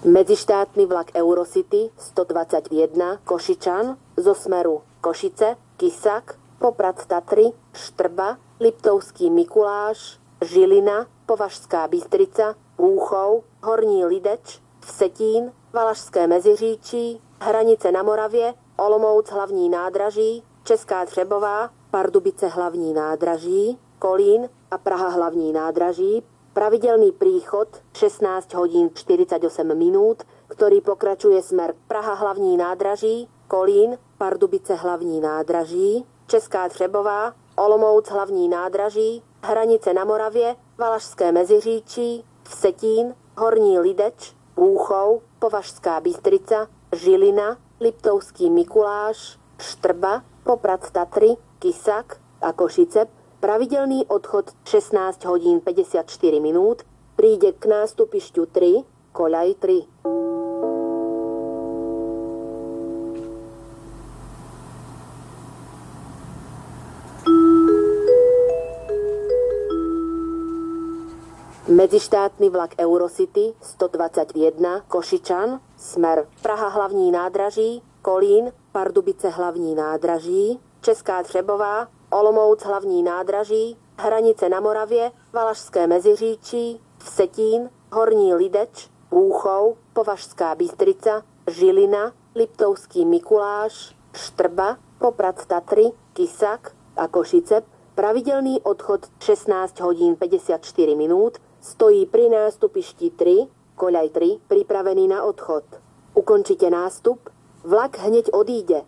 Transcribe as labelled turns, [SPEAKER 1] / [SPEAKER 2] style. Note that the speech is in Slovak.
[SPEAKER 1] Medzištátny vlak Eurocity 121 Košičan zo smeru Košice, Kisak, Poprad-Tatry, Štrba, Liptovský Mikuláš, Žilina, Považská Bystrica, Púchov, Horní Lideč, Vsetín, Valašské Meziříčí, Hranice na Moravě, Olomouc hlavní nádraží, Česká Třebová, Pardubice hlavní nádraží, Kolín a Praha hlavní nádraží. Pravidelný príchod 16 hodín 48 minút, ktorý pokračuje smer Praha hlavní nádraží, Kolín, Pardubice hlavní nádraží, Česká Třebová, Olomouc hlavní nádraží, Hranice na Moravě, Valašské Meziříčí, Vsetín, Horní Lideč, Púchov, Považská Bystrica, Žilina, Liptovský Mikuláš, Štrba, Poprad-Tatry, Kisak a Košice. Pravidelný odchod 16 hodín 54 minút príde k nástupišťu 3, koľaj 3. Medzištátny vlak Eurocity 121 Košičan, smer Praha hlavní nádraží, Kolín, Pardubice hlavní nádraží, Česká Třebová, Olomouc hlavní nádraží, Hranice na Moravě, Valašské Meziříčí, Vsetín, Horní Lideč, Púchov, Považská Bystrica, Žilina, Liptovský Mikuláš, Štrba, Poprad-Tatry, Kisak a Košice. Pravidelný odchod 16 hodín 54 minút stojí pri nástupišti 3, koľaj 3, pripravený na odchod. Ukončite nástup, vlak hneď odíde.